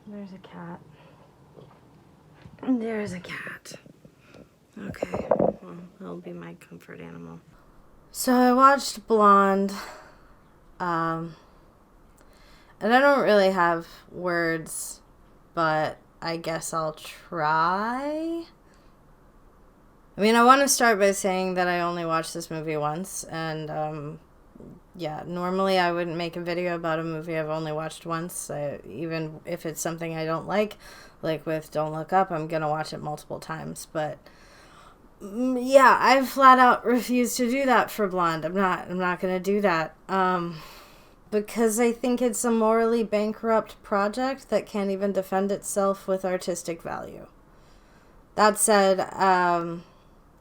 There's a cat. There's a cat. Okay, well, it'll be my comfort animal. So I watched Blonde, and I don't really have words, but I guess I'll try. I mean, I want to start by saying that I only watched this movie once, and normally I wouldn't make a video about a movie I've only watched once, even if it's something I don't like with Don't Look Up, I'm gonna watch it multiple times, but yeah, I flat out refuse to do that for Blonde. I'm not gonna do that, because I think it's a morally bankrupt project that can't even defend itself with artistic value. That said,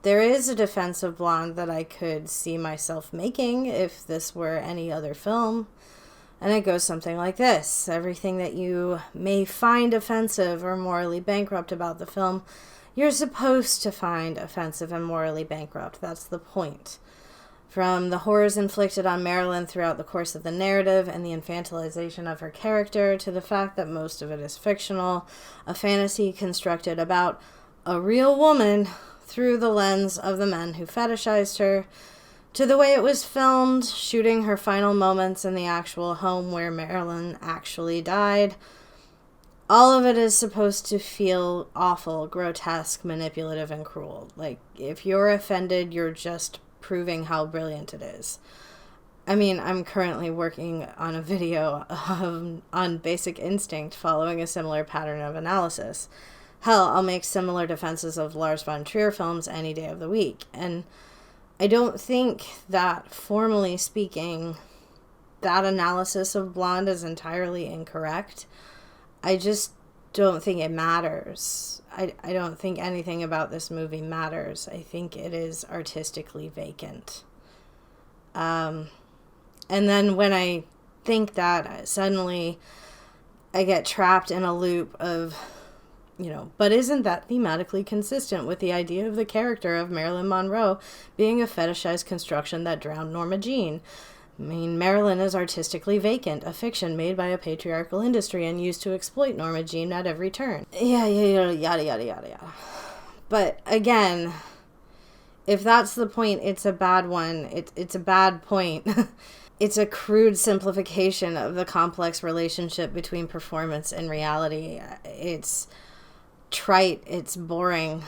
there is a defense of Blonde that I could see myself making if this were any other film. And it goes something like this. Everything that you may find offensive or morally bankrupt about the film, you're supposed to find offensive and morally bankrupt. That's the point. From the horrors inflicted on Marilyn throughout the course of the narrative and the infantilization of her character, to the fact that most of it is fictional, a fantasy constructed about a real woman through the lens of the men who fetishized her, to the way it was filmed, shooting her final moments in the actual home where Marilyn actually died. All of it is supposed to feel awful, grotesque, manipulative, and cruel. Like, if you're offended, you're just proving how brilliant it is. I mean, I'm currently working on a video on Basic Instinct following a similar pattern of analysis. Hell, I'll make similar defenses of Lars von Trier films any day of the week. And I don't think that, formally speaking, that analysis of Blonde is entirely incorrect. I just don't think it matters. I don't think anything about this movie matters. I think it is artistically vacant. And then when I think that, suddenly I get trapped in a loop of, but isn't that thematically consistent with the idea of the character of Marilyn Monroe being a fetishized construction that drowned Norma Jean? I mean, Marilyn is artistically vacant, a fiction made by a patriarchal industry and used to exploit Norma Jean at every turn. Yada, yada, yada. But again, if that's the point, it's a bad one. It's a bad point. It's a crude simplification of the complex relationship between performance and reality. It's trite, it's boring,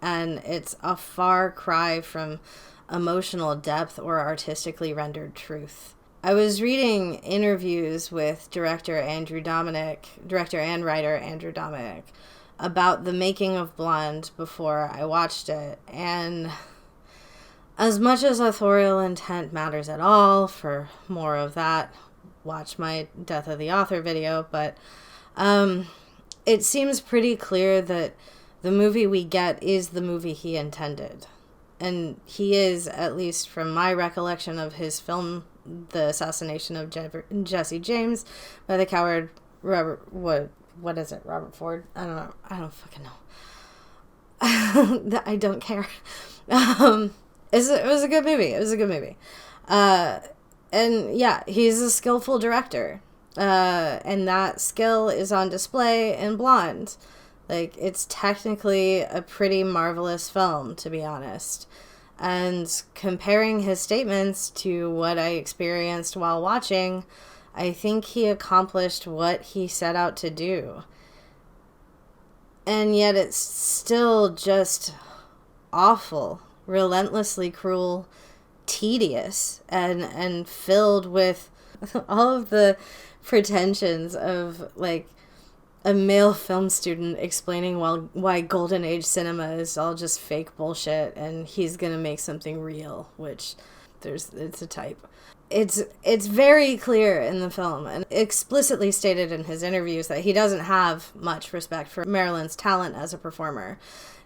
and it's a far cry from emotional depth or artistically rendered truth. I was reading interviews with director and writer Andrew Dominik about the making of Blonde before I watched it, and as much as authorial intent matters at all, for more of that, watch my Death of the Author video, but it seems pretty clear that the movie we get is the movie he intended. And he is, at least from my recollection of his film, The Assassination of Jesse James, by the coward Robert, what is it, Robert Ford? I don't know. I don't fucking know. I don't care. It was a good movie. And yeah, he's a skillful director. And that skill is on display in Blonde. Like, it's technically a pretty marvelous film, to be honest. And comparing his statements to what I experienced while watching, I think he accomplished what he set out to do. And yet it's still just awful, relentlessly cruel, tedious, and filled with all of the pretensions of, like, a male film student explaining why Golden Age cinema is all just fake bullshit and he's gonna make something real, which it's a type. It's very clear in the film and explicitly stated in his interviews that he doesn't have much respect for Marilyn's talent as a performer.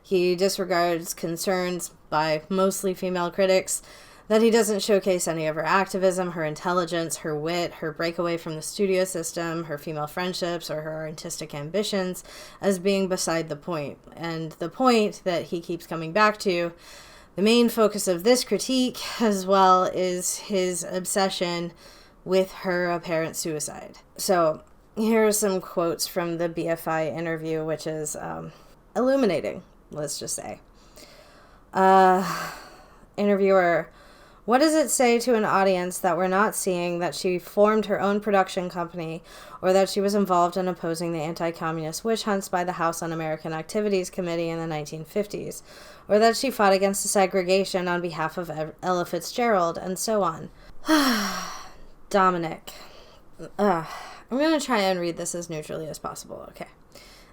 He disregards concerns by mostly female critics that he doesn't showcase any of her activism, her intelligence, her wit, her breakaway from the studio system, her female friendships, or her artistic ambitions as being beside the point. And the point that he keeps coming back to, the main focus of this critique as well, is his obsession with her apparent suicide. So Here are some quotes from the BFI interview, which is illuminating, let's just say. Interviewer: what does it say to an audience that we're not seeing that she formed her own production company, or that she was involved in opposing the anti-communist witch hunts by the House Un-American Activities Committee in the 1950s, or that she fought against the segregation on behalf of Ella Fitzgerald, and so on? Dominik. I'm going to try and read this as neutrally as possible. Okay.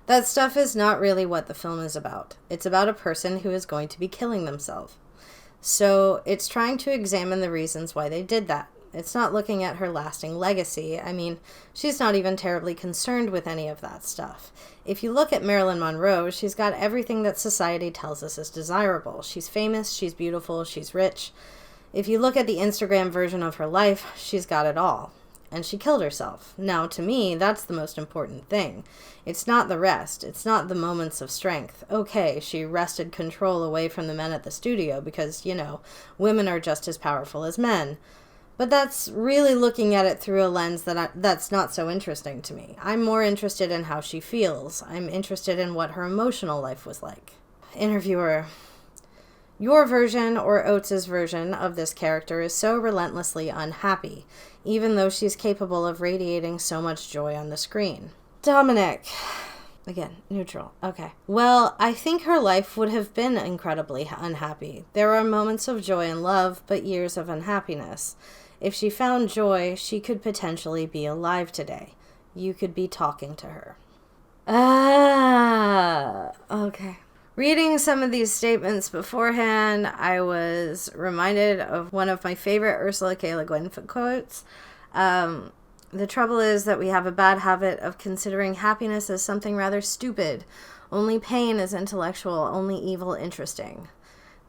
That stuff is not really what the film is about. It's about a person who is going to be killing themselves. So it's trying to examine the reasons why they did that. It's not looking at her lasting legacy. I mean, she's not even terribly concerned with any of that stuff. If you look at Marilyn Monroe, she's got everything that society tells us is desirable. She's famous, she's beautiful, she's rich. If you look at the Instagram version of her life, she's got it all. And she killed herself. Now, to me, that's the most important thing. It's not the rest. It's not the moments of strength. Okay, she wrested control away from the men at the studio because, women are just as powerful as men. But that's really looking at it through a lens that's not so interesting to me. I'm more interested in how she feels. I'm interested in what her emotional life was like. Interviewer: your version or Oates' version of this character is so relentlessly unhappy, even though she's capable of radiating so much joy on the screen. Dominik. Again, neutral. Okay. Well, I think her life would have been incredibly unhappy. There are moments of joy and love, but years of unhappiness. If she found joy, she could potentially be alive today. You could be talking to her. Okay. Reading some of these statements beforehand, I was reminded of one of my favorite Ursula K. Le Guin quotes. The trouble is that we have a bad habit of considering happiness as something rather stupid. Only pain is intellectual, only evil interesting.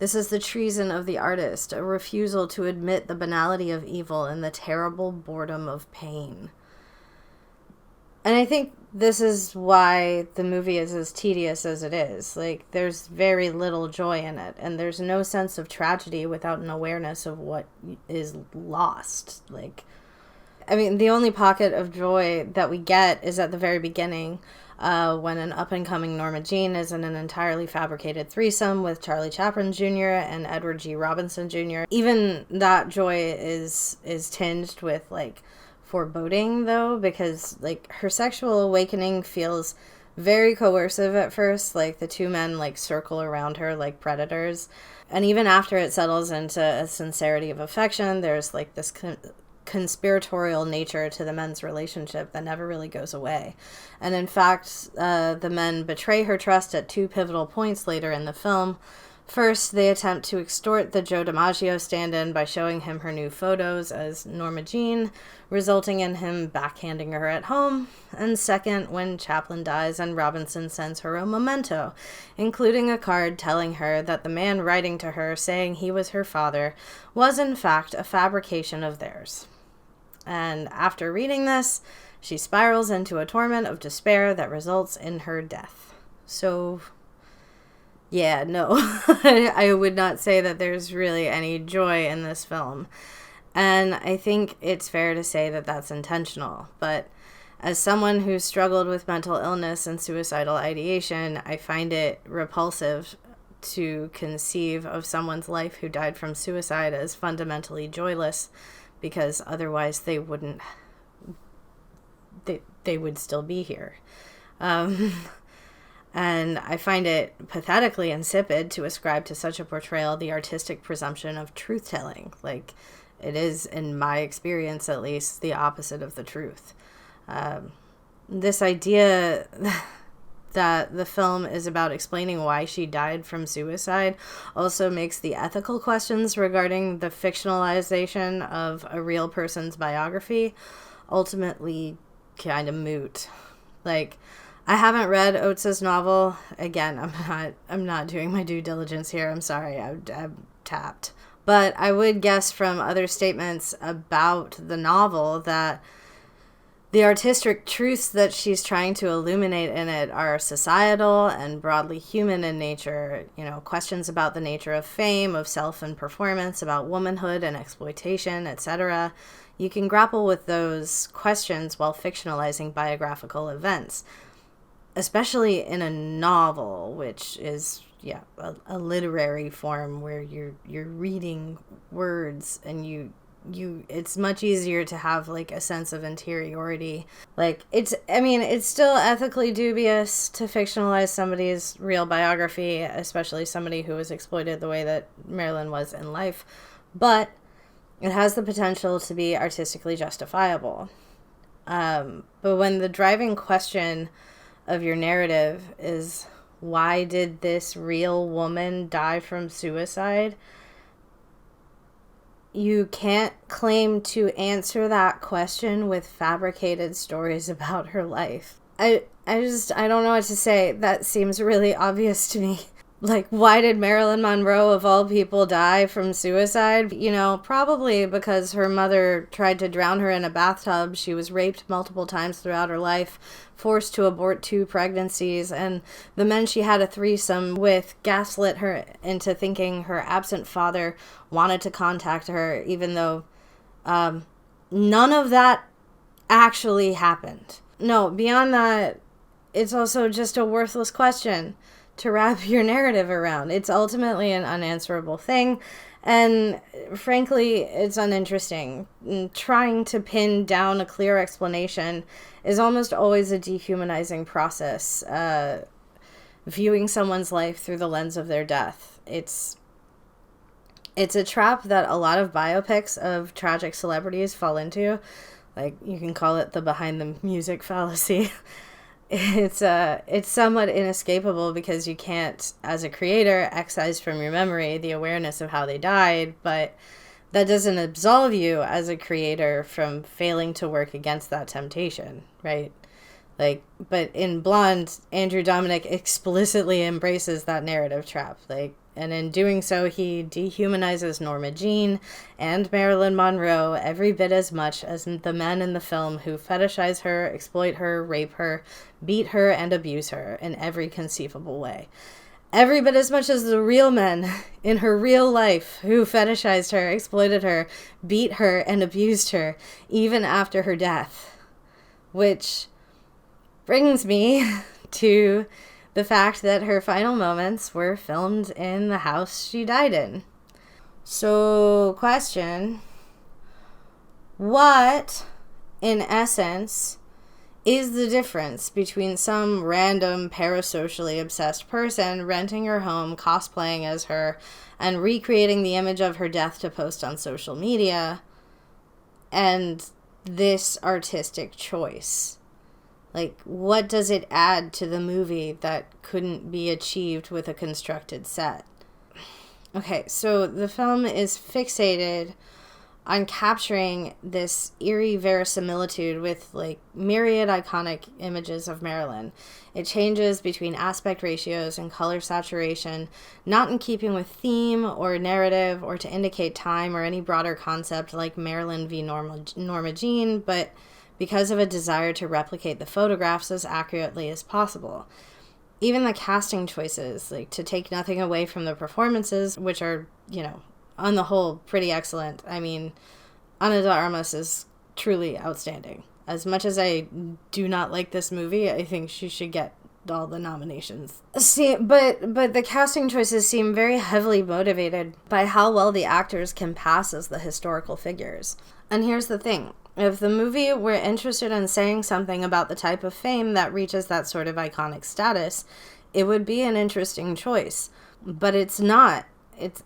This is the treason of the artist, a refusal to admit the banality of evil and the terrible boredom of pain. And I think this is why the movie is as tedious as it is. Like, there's very little joy in it, and there's no sense of tragedy without an awareness of what is lost. The only pocket of joy that we get is at the very beginning, when an up-and-coming Norma Jean is in an entirely fabricated threesome with Charlie Chaplin Jr. and Edward G. Robinson Jr. Even that joy is tinged with, foreboding, though, because her sexual awakening feels very coercive at first. The two men circle around her like predators, and even after it settles into a sincerity of affection, there's this conspiratorial nature to the men's relationship that never really goes away. And in fact, the men betray her trust at two pivotal points later in the film. First, they attempt to extort the Joe DiMaggio stand-in by showing him her new photos as Norma Jean, resulting in him backhanding her at home. And second, when Chaplin dies and Robinson sends her a memento, including a card telling her that the man writing to her saying he was her father was in fact a fabrication of theirs. And after reading this, she spirals into a torment of despair that results in her death. So, yeah, no, I would not say that there's really any joy in this film. And I think it's fair to say that that's intentional. But as someone who's struggled with mental illness and suicidal ideation, I find it repulsive to conceive of someone's life who died from suicide as fundamentally joyless, because otherwise they wouldn't, they would still be here. And I find it pathetically insipid to ascribe to such a portrayal the artistic presumption of truth-telling. It is, in my experience at least, the opposite of the truth. This idea that the film is about explaining why she died from suicide also makes the ethical questions regarding the fictionalization of a real person's biography ultimately kind of moot. I haven't read Oates' novel. Again, I'm not doing my due diligence here. I'm sorry, I'm tapped. But I would guess from other statements about the novel that the artistic truths that she's trying to illuminate in it are societal and broadly human in nature. Questions about the nature of fame, of self and performance, about womanhood and exploitation, etc. You can grapple with those questions while fictionalizing biographical events, especially in a novel, which is a literary form where you're reading words, and you it's much easier to have like a sense of interiority. Like it's still ethically dubious to fictionalize somebody's real biography, especially somebody who was exploited the way that Marilyn was in life, but it has the potential to be artistically justifiable. But when the driving question of your narrative is, why did this real woman die from suicide? You can't claim to answer that question with fabricated stories about her life. I don't know what to say. That seems really obvious to me. Like, why did Marilyn Monroe, of all people, die from suicide? Probably because her mother tried to drown her in a bathtub. She was raped multiple times throughout her life, forced to abort 2 pregnancies, and the men she had a threesome with gaslit her into thinking her absent father wanted to contact her, even though none of that actually happened. No, beyond that, it's also just a worthless question to wrap your narrative around. It's ultimately an unanswerable thing, and frankly, it's uninteresting. Trying to pin down a clear explanation is almost always a dehumanizing process, viewing someone's life through the lens of their death. It's a trap that a lot of biopics of tragic celebrities fall into. Like, you can call it the behind the music fallacy. It's somewhat inescapable because you can't, as a creator, excise from your memory the awareness of how they died, but that doesn't absolve you as a creator from failing to work against that temptation, right? But in Blonde, Andrew Dominik explicitly embraces that narrative trap, and in doing so, he dehumanizes Norma Jean and Marilyn Monroe every bit as much as the men in the film who fetishize her, exploit her, rape her, beat her, and abuse her in every conceivable way. Every bit as much as the real men in her real life who fetishized her, exploited her, beat her, and abused her, even after her death. Which brings me to the fact that her final moments were filmed in the house she died in. So, question: what, in essence, is the difference between some random parasocially obsessed person renting her home, cosplaying as her, and recreating the image of her death to post on social media, and this artistic choice? Like, what does it add to the movie that couldn't be achieved with a constructed set? Okay, so the film is fixated on capturing this eerie verisimilitude with, myriad iconic images of Marilyn. It changes between aspect ratios and color saturation, not in keeping with theme or narrative or to indicate time or any broader concept like Marilyn v. Norma Jean, but because of a desire to replicate the photographs as accurately as possible. Even the casting choices, to take nothing away from the performances, which are, on the whole, pretty excellent. I mean, Ana de Armas is truly outstanding. As much as I do not like this movie, I think she should get all the nominations. But the casting choices seem very heavily motivated by how well the actors can pass as the historical figures. And here's the thing. If the movie were interested in saying something about the type of fame that reaches that sort of iconic status, it would be an interesting choice. But it's not.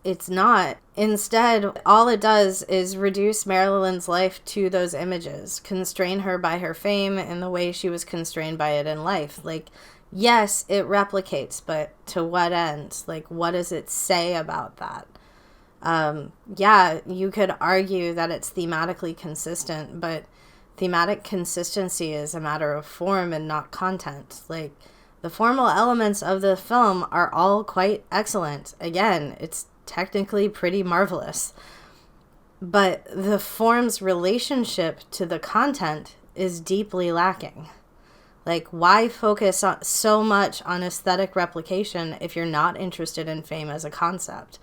It's not. Instead, all it does is reduce Marilyn's life to those images, constrain her by her fame in the way she was constrained by it in life. Yes, it replicates, but to what end? What does it say about that? You could argue that it's thematically consistent, but thematic consistency is a matter of form and not content. The formal elements of the film are all quite excellent. Again, it's technically pretty marvelous. But the form's relationship to the content is deeply lacking. Why focus so much on aesthetic replication if you're not interested in fame as a concept?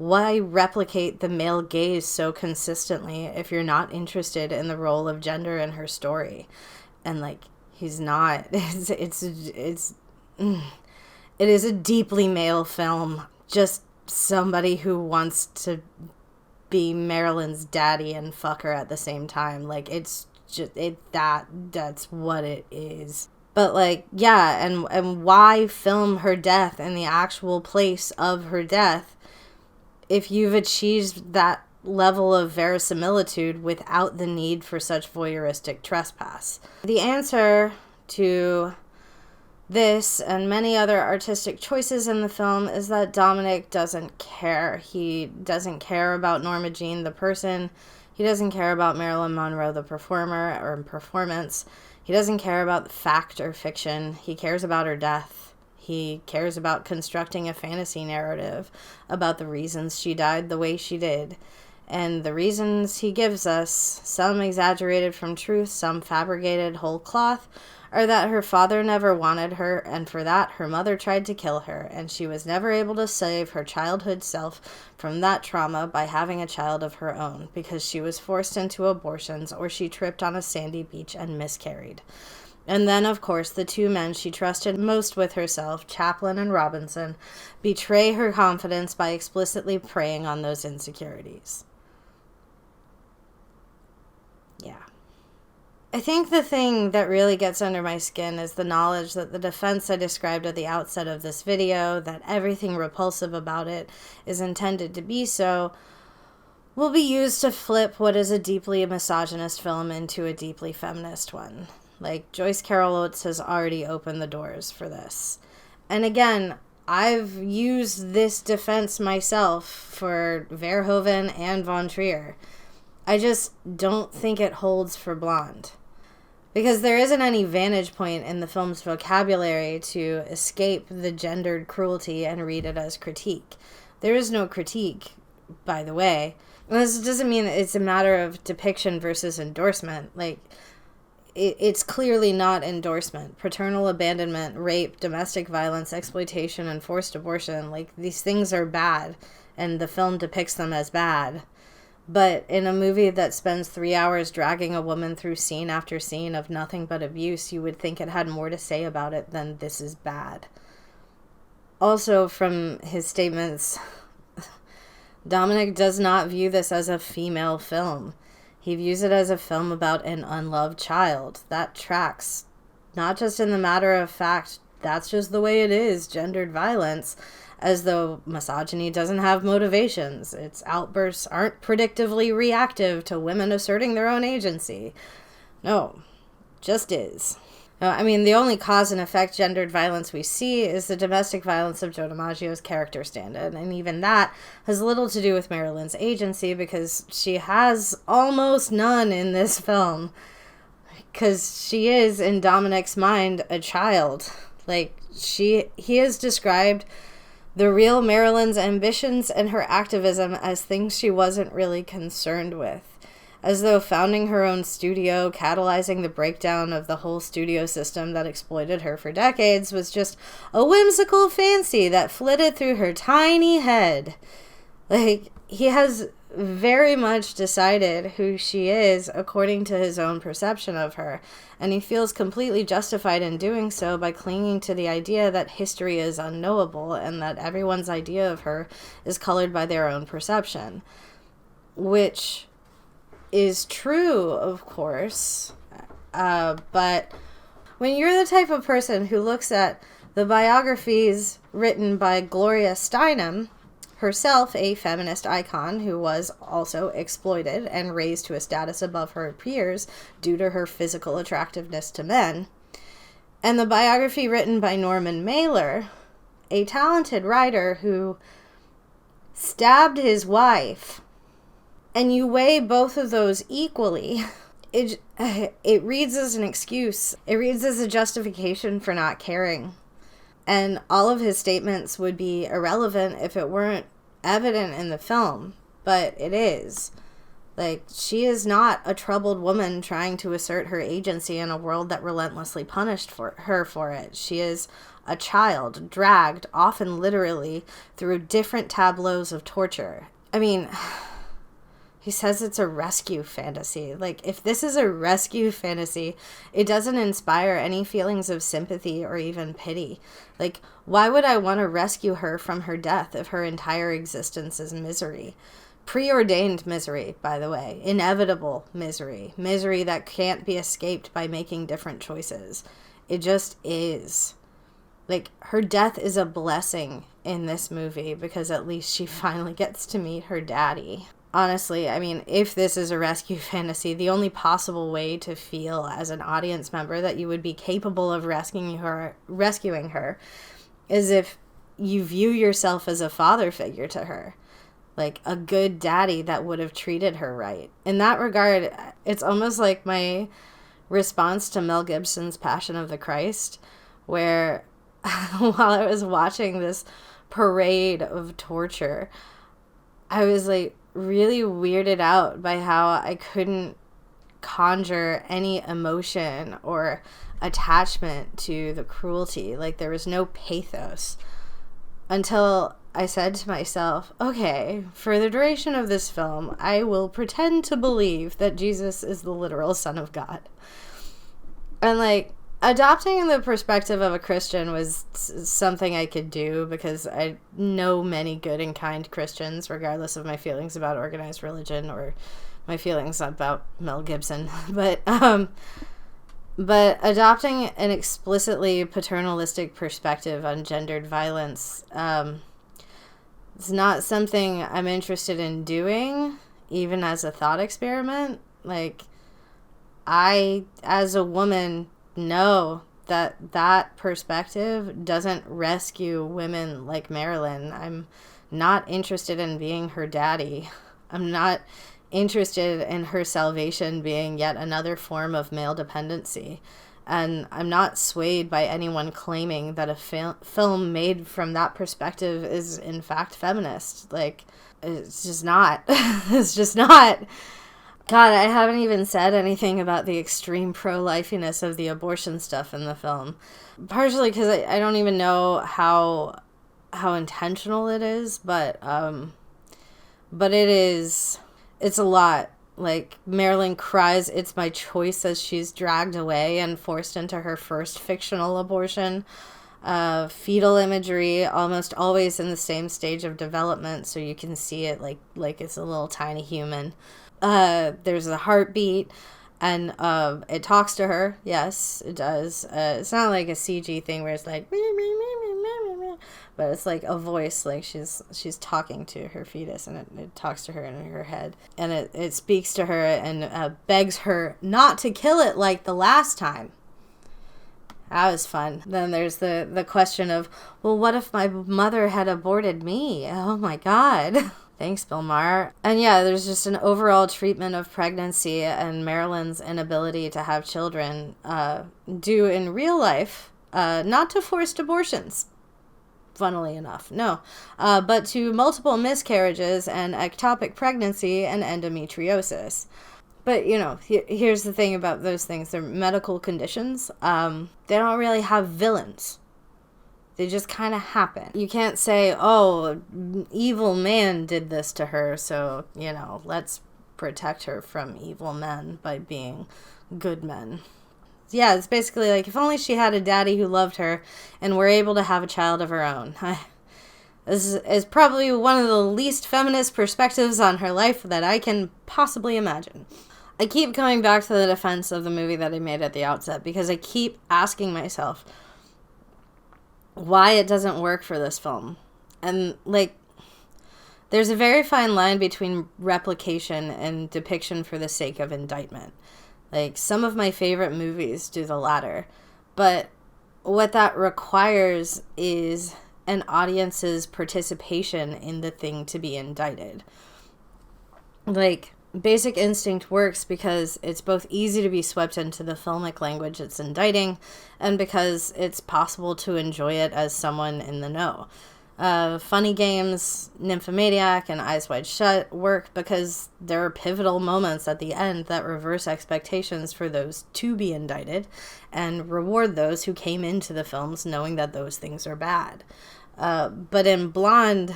Why replicate the male gaze so consistently if you're not interested in the role of gender in her story? And, like, he's not. It is a deeply male film. Just somebody who wants to be Marilyn's daddy and fuck her at the same time. Like, it's just that's what it is. But, like, yeah, and why film her death in the actual place of her death if you've achieved that level of verisimilitude without the need for such voyeuristic trespass? The answer to this and many other artistic choices in the film is that Dominik doesn't care. He doesn't care about Norma Jean, the person. He doesn't care about Marilyn Monroe, the performer or performance. He doesn't care about the fact or fiction. He cares about her death. He cares about constructing a fantasy narrative about the reasons she died the way she did. And the reasons he gives us, some exaggerated from truth, some fabricated whole cloth, are that her father never wanted her, and for that her mother tried to kill her, and she was never able to save her childhood self from that trauma by having a child of her own, because she was forced into abortions or she tripped on a sandy beach and miscarried. And then, of course, the two men she trusted most with herself, Chaplin and Robinson, betray her confidence by explicitly preying on those insecurities. Yeah. I think the thing that really gets under my skin is the knowledge that the defense I described at the outset of this video, that everything repulsive about it is intended to be so, will be used to flip what is a deeply misogynist film into a deeply feminist one. Like, Joyce Carol Oates has already opened the doors for this. And again, I've used this defense myself for Verhoeven and Von Trier. I just don't think it holds for Blonde. Because there isn't any vantage point in the film's vocabulary to escape the gendered cruelty and read it as critique. There is no critique, by the way. And this doesn't mean that it's a matter of depiction versus endorsement. Like, it's clearly not endorsement. Paternal abandonment, rape, domestic violence, exploitation, and forced abortion, like, these things are bad, and the film depicts them as bad. But in a movie that spends 3 hours dragging a woman through scene after scene of nothing but abuse, you would think it had more to say about it than this is bad. Also, from his statements, Dominik does not view this as a female film. He views it as a film about an unloved child. That tracks. Not just in the matter of fact, that's just the way it is, gendered violence, as though misogyny doesn't have motivations. Its outbursts aren't predictively reactive to women asserting their own agency. No, just is. I mean, the only cause and effect gendered violence we see is the domestic violence of Joe DiMaggio's character stand-in, and even that has little to do with Marilyn's agency because she has almost none in this film, because she is, in Dominik's mind, a child. Like, he has described the real Marilyn's ambitions and her activism as things she wasn't really concerned with. As though founding her own studio, catalyzing the breakdown of the whole studio system that exploited her for decades, was just a whimsical fancy that flitted through her tiny head. Like, he has very much decided who she is according to his own perception of her, and he feels completely justified in doing so by clinging to the idea that history is unknowable and that everyone's idea of her is colored by their own perception. Which is true, of course, but when you're the type of person who looks at the biographies written by Gloria Steinem, herself a feminist icon who was also exploited and raised to a status above her peers due to her physical attractiveness to men, and the biography written by Norman Mailer, a talented writer who stabbed his wife, and you weigh both of those equally, it reads as an excuse. It reads as a justification for not caring. And all of his statements would be irrelevant if it weren't evident in the film, but it is. Like, she is not a troubled woman trying to assert her agency in a world that relentlessly punished her for it. She is a child, dragged, often literally, through different tableaus of torture. I mean, he says it's a rescue fantasy. Like, if this is a rescue fantasy, it doesn't inspire any feelings of sympathy or even pity. Like, why would I want to rescue her from her death if her entire existence is misery? Preordained misery, by the way. Inevitable misery. Misery that can't be escaped by making different choices. It just is. Like, her death is a blessing in this movie because at least she finally gets to meet her daddy. Honestly, I mean, if this is a rescue fantasy, the only possible way to feel as an audience member that you would be capable of rescuing her is if you view yourself as a father figure to her. Like a good daddy that would have treated her right. In that regard, it's almost like my response to Mel Gibson's Passion of the Christ, where while I was watching this parade of torture, I was like really weirded out by how I couldn't conjure any emotion or attachment to the cruelty. Like, there was no pathos until I said to myself, okay, for the duration of this film, I will pretend to believe that Jesus is the literal Son of God. And, like, adopting the perspective of a Christian was something I could do because I know many good and kind Christians, regardless of my feelings about organized religion or my feelings about Mel Gibson. But adopting an explicitly paternalistic perspective on gendered violence, it's not something I'm interested in doing, even as a thought experiment. Like, I, as a woman, know that perspective doesn't rescue women like Marilyn. I'm not interested in being her daddy. I'm not interested in her salvation being yet another form of male dependency. And I'm not swayed by anyone claiming that a film made from that perspective is in fact feminist. Like, it's just not. It's just not. God, I haven't even said anything about the extreme pro-lifiness of the abortion stuff in the film. Partially because I don't even know how intentional it is, but it's a lot. Like, Marilyn cries, "It's my choice," as she's dragged away and forced into her first fictional abortion. Fetal imagery, almost always in the same stage of development, so you can see it like it's a little tiny human. There's a heartbeat, and it talks to her. Yes, it does. It's not like a CG thing where it's like, but it's like a voice, like she's talking to her fetus, and it talks to her in her head, and it speaks to her and begs her not to kill it like the last time. That was fun. Then there's the question of, well, what if my mother had aborted me? Oh my God. Thanks, Bill Maher. And yeah, there's just an overall treatment of pregnancy and Marilyn's inability to have children due in real life, not to forced abortions, funnily enough, no, but to multiple miscarriages and ectopic pregnancy and endometriosis. But, you know, here's the thing about those things. They're medical conditions. They don't really have villains. They just kind of happen. You can't say, oh, evil man did this to her, so, you know, let's protect her from evil men by being good men. Yeah, it's basically like, if only she had a daddy who loved her and were able to have a child of her own. This is probably one of the least feminist perspectives on her life that I can possibly imagine. I keep coming back to the defense of the movie that I made at the outset because I keep asking myself why it doesn't work for this film. And, like, there's a very fine line between replication and depiction for the sake of indictment. Like, some of my favorite movies do the latter. But what that requires is an audience's participation in the thing to be indicted. Like, Basic Instinct works because it's both easy to be swept into the filmic language it's indicting, and because it's possible to enjoy it as someone in the know. Funny Games, Nymphomaniac, and Eyes Wide Shut work because there are pivotal moments at the end that reverse expectations for those to be indicted and reward those who came into the films knowing that those things are bad. But in Blonde,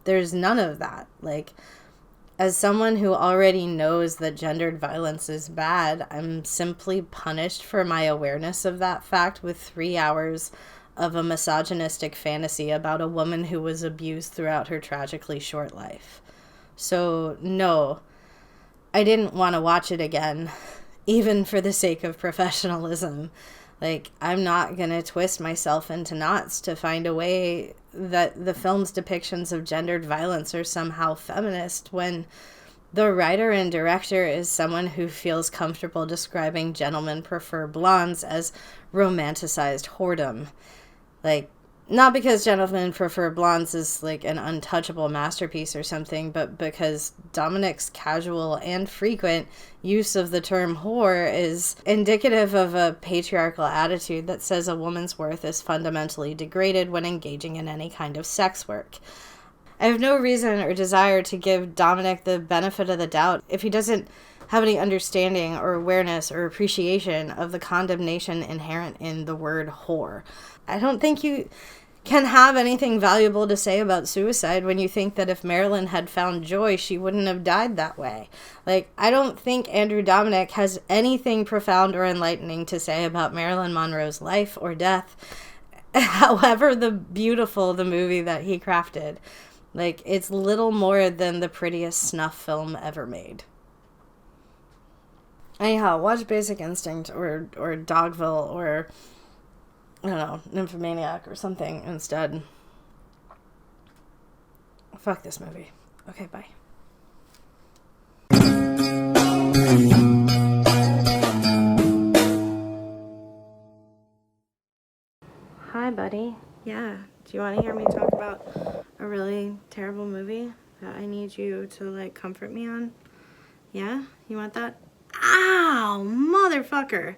there's none of that. Like, as someone who already knows that gendered violence is bad, I'm simply punished for my awareness of that fact with 3 hours of a misogynistic fantasy about a woman who was abused throughout her tragically short life. So, no, I didn't want to watch it again, even for the sake of professionalism. Like, I'm not going to twist myself into knots to find a way that the film's depictions of gendered violence are somehow feminist when the writer and director is someone who feels comfortable describing Gentlemen Prefer Blondes as romanticized whoredom. Like, not because Gentlemen Prefer Blondes is like an untouchable masterpiece or something, but because Dominik's casual and frequent use of the term whore is indicative of a patriarchal attitude that says a woman's worth is fundamentally degraded when engaging in any kind of sex work. I have no reason or desire to give Dominik the benefit of the doubt if he doesn't have any understanding or awareness or appreciation of the condemnation inherent in the word whore. I don't think you can have anything valuable to say about suicide when you think that if Marilyn had found joy, she wouldn't have died that way. Like, I don't think Andrew Dominik has anything profound or enlightening to say about Marilyn Monroe's life or death, however beautiful the movie that he crafted. Like, it's little more than the prettiest snuff film ever made. Anyhow, watch Basic Instinct or Dogville or, I don't know, Nymphomaniac or something instead. Fuck this movie. Okay, bye. Hi, buddy. Yeah, do you want to hear me talk about a really terrible movie that I need you to, like, comfort me on? Yeah? You want that? Ow, motherfucker.